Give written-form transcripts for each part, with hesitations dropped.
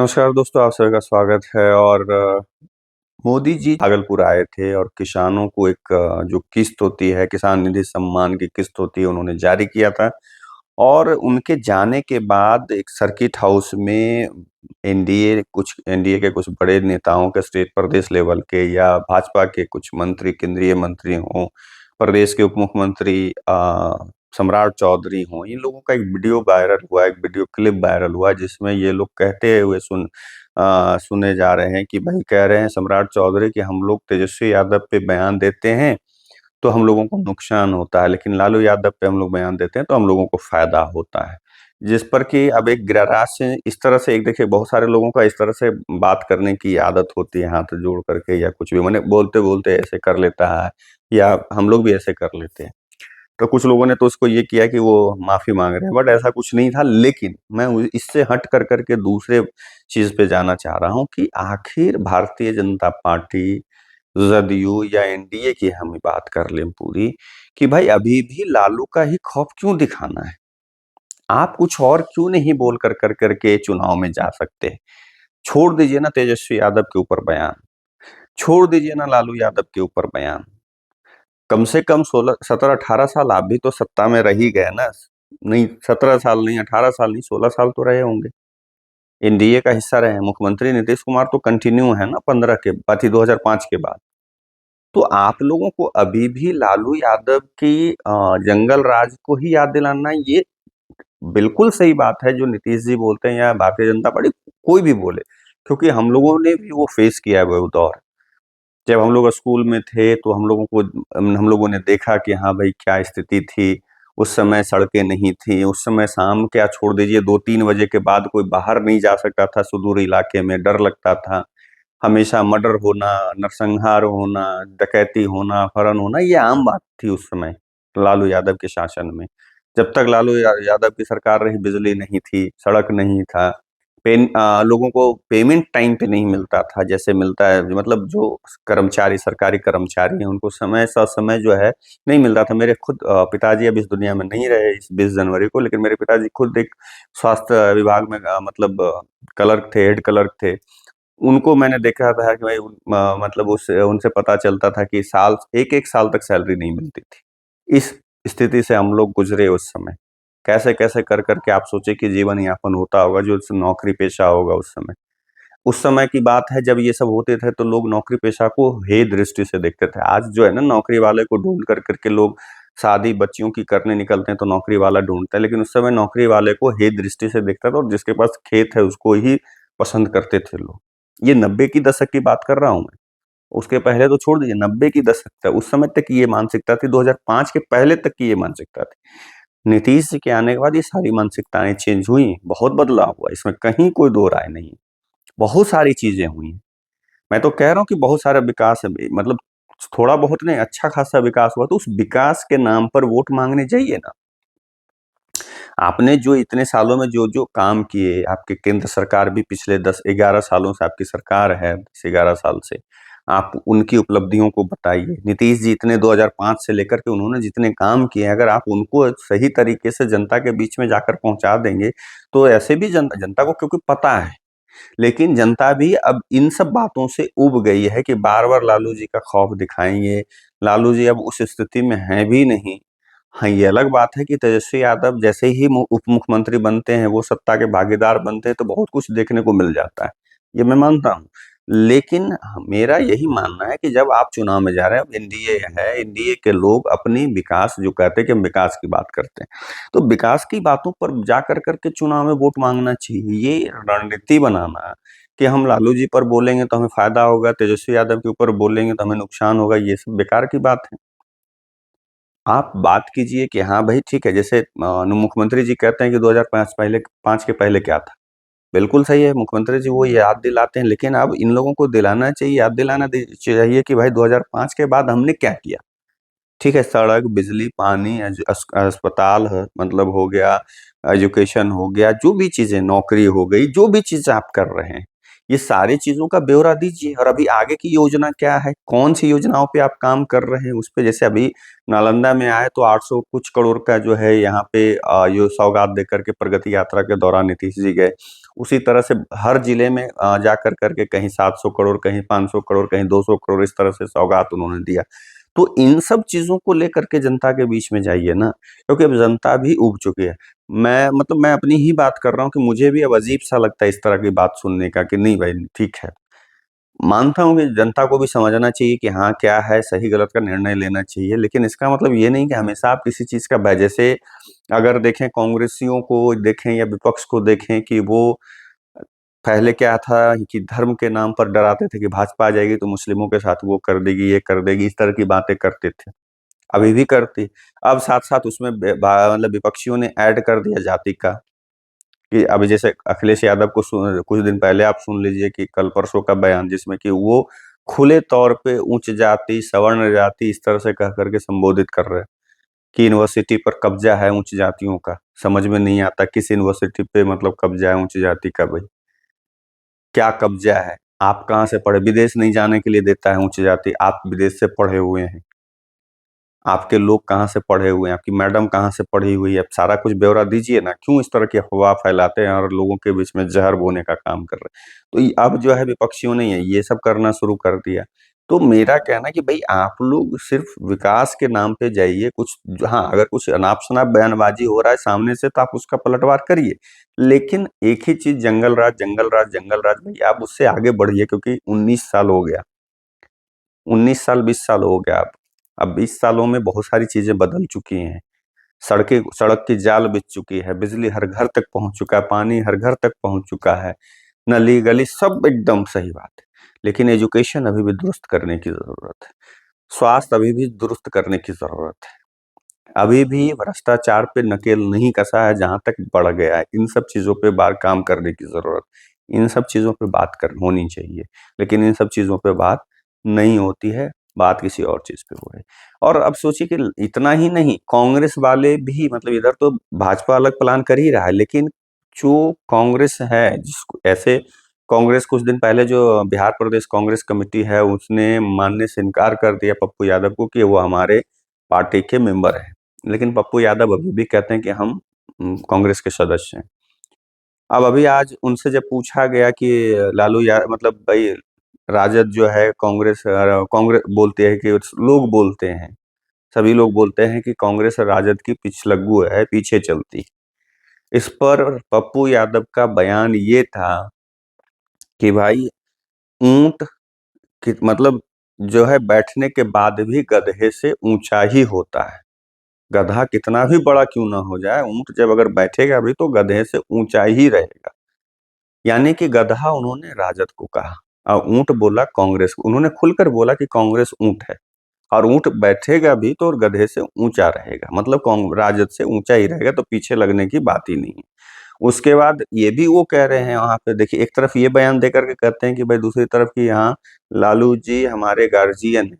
नमस्कार दोस्तों, आप सभी का स्वागत है। और मोदी जी भागलपुर आए थे और किसानों को एक जो किस्त होती है, किसान निधि सम्मान की किस्त होती है, उन्होंने जारी किया था। और उनके जाने के बाद एक सर्किट हाउस में एनडीए के कुछ बड़े नेताओं के, स्टेट प्रदेश लेवल के या भाजपा के कुछ मंत्री, केंद्रीय मंत्री हों, प्रदेश के उप मुख्यमंत्री सम्राट चौधरी हों, इन लोगों का एक वीडियो वायरल हुआ, एक वीडियो क्लिप वायरल हुआ, जिसमें ये लोग कहते हुए सुने जा रहे हैं कि भाई, कह रहे हैं सम्राट चौधरी कि हम लोग तेजस्वी यादव पे बयान देते हैं तो हम लोगों को नुकसान होता है, लेकिन लालू यादव पे हम लोग बयान देते हैं तो हम लोगों को फायदा होता है। जिस पर कि अब एक गिरिराज से इस तरह से, एक देखिए, बहुत सारे लोगों का इस तरह से बात करने की आदत होती है, हाथ जोड़ करके या कुछ भी, मैंने बोलते बोलते ऐसे कर लेता है, या हम लोग भी ऐसे कर लेते हैं। तो कुछ लोगों ने तो उसको ये किया कि वो माफी मांग रहे हैं, बट ऐसा कुछ नहीं था। लेकिन मैं इससे हट कर करके दूसरे चीज पे जाना चाह रहा हूँ कि आखिर भारतीय जनता पार्टी, जदयू या एनडीए की हम बात कर लें पूरी, कि भाई अभी भी लालू का ही खौफ क्यों दिखाना है? आप कुछ और क्यों नहीं बोल कर करके चुनाव में जा सकते? छोड़ दीजिए ना तेजस्वी यादव के ऊपर बयान, छोड़ दीजिए ना लालू यादव के ऊपर बयान। कम से कम 16 17 18 साल आप भी तो सत्ता में रह ही गए ना। नहीं, 17 साल नहीं, 18 साल नहीं, 16 साल तो रहे होंगे, एनडीए का हिस्सा रहे हैं। मुख्यमंत्री नीतीश कुमार तो कंटिन्यू है ना, 15 के बाद ही, 2005 के बाद। तो आप लोगों को अभी भी लालू यादव की जंगल राज को ही याद दिलाना, ये बिल्कुल सही बात है जो नीतीश जी बोलते हैं या भारतीय जनता पार्टी कोई भी बोले, क्योंकि हम लोगों ने भी वो फेस किया है वो दौर। जब हम लोग स्कूल में थे तो हम लोगों ने देखा कि हाँ भाई, क्या स्थिति थी। उस समय सड़कें नहीं थी, उस समय शाम क्या, छोड़ दीजिए, 2 3 बजे के बाद कोई बाहर नहीं जा सकता था, सुदूर इलाके में डर लगता था। हमेशा मर्डर होना, नरसंहार होना, डकैती होना, अपहरण होना, ये आम बात थी उस समय लालू यादव के शासन में। जब तक यादव की सरकार रही, बिजली नहीं थी, सड़क नहीं था, लोगों को पेमेंट टाइम पे नहीं मिलता था जैसे मिलता है, मतलब जो कर्मचारी, सरकारी कर्मचारी हैं, उनको समय ससमय जो है नहीं मिलता था। मेरे खुद पिताजी अब इस दुनिया में नहीं रहे इस 20 जनवरी को, लेकिन मेरे पिताजी खुद एक स्वास्थ्य विभाग में मतलब क्लर्क थे, हेड क्लर्क थे। उनको मैंने देखा था कि भाई मतलब उससे उनसे पता चलता था कि साल, एक एक साल तक सैलरी नहीं मिलती थी। इस स्थिति से हम लोग गुजरे उस समय। कैसे कैसे कर करके आप सोचे कि जीवन यापन होता होगा, जो नौकरी पेशा होगा उस समय। उस समय की बात है जब ये सब होते थे, तो लोग नौकरी पेशा को हे दृष्टि से देखते थे। आज जो है ना, नौकरी वाले को ढूंढ कर करके लोग शादी बच्चियों की करने निकलते हैं तो नौकरी वाला ढूंढता है, लेकिन उस समय नौकरी वाले को हे दृष्टि से देखता था, और जिसके पास खेत है उसको ही पसंद करते थे लोग। ये 90 की दशक की बात कर रहा हूँ मैं। उसके पहले तो छोड़ दीजिए, 90 की दशक तक, उस समय तक ये मानसिकता थी, 2005 के पहले तक की ये मानसिकता थी। नीतीश जी के आने के बाद ये सारी मानसिकताएं चेंज हुई, बहुत बदलाव हुआ, इसमें कहीं कोई दो राय नहीं। बहुत सारी चीजें हुई। मैं तो कह रहा हूँ कि बहुत सारा विकास है, मतलब थोड़ा बहुत नहीं, अच्छा खासा विकास हुआ। तो उस विकास के नाम पर वोट मांगने जाइए ना। आपने जो इतने सालों में जो जो काम किए, आपके केंद्र सरकार भी पिछले 10 11 सालों से आपकी सरकार है, 10 11 साल से, आप उनकी उपलब्धियों को बताइए। नीतीश जी इतने 2005 से लेकर के उन्होंने जितने काम किए, अगर आप उनको सही तरीके से जनता के बीच में जाकर पहुंचा देंगे, तो ऐसे भी जनता को क्योंकि पता है। लेकिन जनता भी अब इन सब बातों से उब गई है कि बार बार लालू जी का खौफ दिखाएंगे। लालू जी अब उस स्थिति में हैं भी नहीं। हाँ, ये अलग बात है कि तेजस्वी यादव जैसे ही उप मुख्यमंत्री बनते हैं, वो सत्ता के भागीदार बनते हैं, तो बहुत कुछ देखने को मिल जाता है, ये मैं मानता हूँ। लेकिन मेरा यही मानना है कि जब आप चुनाव में जा रहे हैं, अब एनडीए है, एनडीए के लोग अपनी विकास, जो कहते हैं कि हम विकास की बात करते हैं, तो विकास की बातों पर जा कर करके चुनाव में वोट मांगना चाहिए। ये रणनीति बनाना कि हम लालू जी पर बोलेंगे तो हमें फायदा होगा, तेजस्वी यादव के ऊपर बोलेंगे तो हमें नुकसान होगा, ये सब बेकार की बात है। आप बात कीजिए कि हाँ भाई ठीक है, जैसे मुख्यमंत्री जी कहते हैं कि 2005 पहले, 5 के पहले क्या था। बिल्कुल सही है, मुख्यमंत्री जी वो याद दिलाते हैं, लेकिन अब इन लोगों को दिलाना चाहिए, याद दिलाना चाहिए कि भाई 2005 के बाद हमने क्या किया। ठीक है, सड़क, बिजली, पानी, अस्पताल है, मतलब हो गया, एजुकेशन हो गया, जो भी चीजें, नौकरी हो गई, जो भी चीज आप कर रहे हैं, ये सारी चीज़ों का ब्यौरा दीजिए और अभी आगे की योजना क्या है? कौन-सी योजनाओं पे आप काम कर रहे हैं? उस पे जैसे अभी नालंदा में आए तो 800 कुछ करोड़ का जो है यहाँ पे यो सौगात देकर के प्रगति यात्रा के दौरान नीतीश जी गए। उसी तरह से हर जिले में जाकर कर के कहीं 700 करोड़, कहीं 500 करोड़, कहीं 200 करोड़ इस तरह से सौगात उन्होंने दिया। तो इन सब चीज़ों को लेकर के जनता के बीच में जाइए ना, क्योंकि अब जनता भी ऊब चुकी है। मैं अपनी ही बात कर रहा हूँ कि मुझे भी अब अजीब-सा लगता है इस तरह की बात सुनने का कि नहीं भाई ठीक है। मानता हूँ कि जनता को भी समझना चाहिए कि हाँ, क्या है, सही-गलत का निर्णय लेना चाहिए, लेकिन इसका मतलब ये नहीं कि हमेशा आप किसी चीज़ का जैसे अगर देखें कांग्रेसियों को देखें या विपक्ष को देखें कि वो पहले क्या था कि धर्म के नाम पर डराते थे कि भाजपा आ जाएगी तो मुस्लिमों के साथ वो कर देगी, ये कर देगी, इस तरह की बातें करते थे। अभी भी करती। अब साथ-साथ उसमें मतलब विपक्षियों ने ऐड कर दिया जाति का, कि अभी जैसे अखिलेश यादव को कुछ दिन पहले आप सुन लीजिए कि कल परसों का बयान जिसमें कि वो खुले तौर पे उच्च जाति, सवर्ण जाति इस तरह से कह कर के संबोधित कर रहे हैं कि यूनिवर्सिटी पर कब्जा है उच्च जातियों का। समझ में नहीं आता किस यूनिवर्सिटी पे मतलब कब्जा है उच्च जाति का भई? क्या कब्जा है? आप कहाँ से पढ़े? विदेश नहीं जाने के लिए देता है उच्च जाति, आप विदेश से पढ़े हुए हैं। आपके लोग कहाँ से पढ़े हुए हैं, आपकी मैडम कहाँ से पढ़ी हुई है, आप सारा कुछ ब्यौरा दीजिए ना, क्यों इस तरह की अफ़वाह फैलाते हैं और लोगों के बीच में ज़हर बोने का काम कर रहे हैं। तो ये अब जो है विपक्षियों ने ये सब करना शुरू कर दिया। तो मेरा कहना है कि भई आप लोग सिर्फ़ विकास के नाम पे जाइए, कुछ हाँ, अगर कुछ अनाप-शनाप बयानबाज़ी हो रहा है सामने से तो आप उसका पलटवार करिए। लेकिन एक ही चीज़ जंगल राज, जंगल राज, जंगल राज भई आप उससे आगे बढ़िए क्योंकि 19 साल हो गया। 19 साल, 20 साल हो गया अब 20 सालों में बहुत सारी चीज़ें बदल चुकी हैं। सड़क की जाल बिछ चुकी है, बिजली हर घर तक पहुँच चुका है, पानी हर घर तक पहुँच चुका है, नली-गली सब एकदम सही बात है। लेकिन एजुकेशन अभी भी दुरुस्त करने की ज़रूरत है। स्वास्थ्य अभी भी दुरुस्त करने की ज़रूरत है। अभी भी भ्रष्टाचार पे नकेल नहीं कसा है जहाँ तक बढ़ गया है। इन सब चीज़ों पे काम करने की ज़रूरत। इन सब चीज़ों पे बात कर होनी चाहिए। लेकिन इन सब चीज़ों पे बात नहीं होती है, बात किसी और चीज़ पे हो रही है। और अब सोचिए कि इतना ही नहीं, कांग्रेस वाले भी मतलब इधर तो भाजपा अलग प्लान कर ही रहा है, लेकिन जो कांग्रेस है जिसको ऐसे कांग्रेस कुछ दिन पहले जो बिहार प्रदेश कांग्रेस कमेटी है, उसने मानने से इनकार कर दिया पप्पू यादव को कि वो हमारे पार्टी के मेंबर हैं। लेकिन पप्पू यादव अभी भी कहते हैं कि हम कांग्रेस के सदस्य हैं। अब अभी आज उनसे जब पूछा गया कि लालू या मतलब भई राजद जो है कांग्रेस बोलते हैं कि लोग बोलते हैं, सभी लोग बोलते हैं कि कांग्रेस और राजद की पिछलग्गू है, पीछे चलती। इस पर पप्पू यादव का बयान ये था कि भाई ऊँट कि मतलब जो है बैठने के बाद भी गधे से ऊँचा ही होता है। गधा कितना भी बड़ा क्यों ना हो जाए, ऊँट जब अगर बैठेगा भी तो गधे से ऊँचा ही रहेगा। यानी कि गधा उन्होंने राजद को कहा और ऊँट बोला कांग्रेस को। उन्होंने खुलकर बोला कि कांग्रेस ऊँट है और ऊँट बैठेगा भी तो गधे से ऊँचा रहेगा। मतलब राजद से ऊँचा ही रहेगा तो पीछे लगने की बात ही नहीं है। उसके बाद ये भी वो कह रहे हैं वहाँ पे देखिए एक तरफ ये बयान देकर के कहते हैं कि भाई दूसरी तरफ कि यहाँ लालू जी हमारे गार्जियन हैं।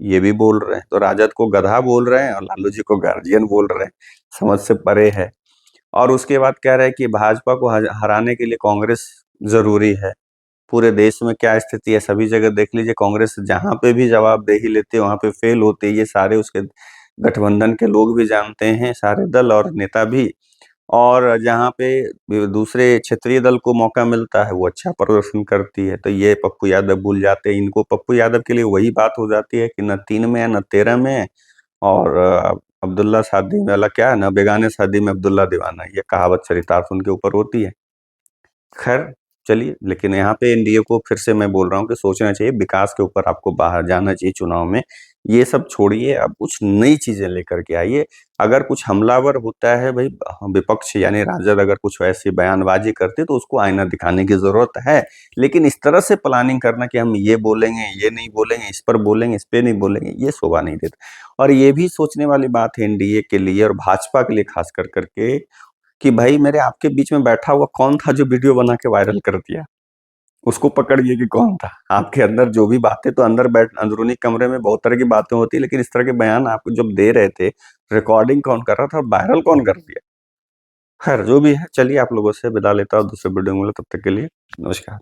ये भी बोल रहे हैं, तो राजद को गधा बोल रहे हैं और लालू जी को गार्जियन बोल रहे हैं, समझ से परे है। और उसके बाद कह रहे हैं कि भाजपा को हराने के लिए कांग्रेस ज़रूरी है। पूरे देश में क्या स्थिति है, सभी जगह देख लीजिए कांग्रेस जहाँ पे भी जवाबदेही लेती है, वहाँ पे फेल होती है। ये सारे उसके गठबंधन के लोग भी जानते हैं, सारे दल और नेता भी। और जहाँ पे दूसरे क्षेत्रीय दल को मौका मिलता है, वो अच्छा प्रदर्शन करती है। तो ये पप्पू यादव भूल जाते हैं, इनको पप्पू यादव के लिए वही बात हो जाती है कि न 3 में है, न 13 में है और अब्दुल्ला शादी में वाला क्या है ना, बेगाने शादी में अब्दुल्ला दीवाना, ये कहावत चरितार्थ उनके ऊपर होती है। खैर, चलिए लेकिन यहाँ पे एनडीए को फिर से मैं बोल रहा हूँ कि सोचना चाहिए, विकास के ऊपर आपको बाहर जाना चाहिए चुनाव में। ये सब छोड़िए, अब कुछ नई चीज़ें लेकर के आइए। अगर कुछ हमलावर होता है भई विपक्ष यानी राजद अगर कुछ ऐसी बयानबाज़ी करती है तो उसको आईना दिखाने की ज़रूरत है। लेकिन इस तरह से प्लानिंग करना कि हम ये बोलेंगे, ये नहीं बोलेंगे, इस पर बोलेंगे, इस पे नहीं बोलेंगे, ये शोभा नहीं देता। और ये भी सोचने वाली बात है एनडीए के लिए और भाजपा के लिए ख़ास कर के कि भाई मेरे आपके बीच में बैठा हुआ कौन था जो वीडियो बना के वायरल कर दिया? उसको पकड़िए कि कौन था? आपके अंदर जो भी बातें तो अंदरूनी कमरे में बहुत तरह की बातें होती हैं, लेकिन इस तरह के बयान आप जब दे रहे थे, रिकॉर्डिंग कौन कर रहा था और वायरल कौन कर दिया? खैर जो भी है, चलिए आप लोगों से विदा लेता हूँ, दूसरे वीडियो में मिले तब तक के लिए नमस्कार।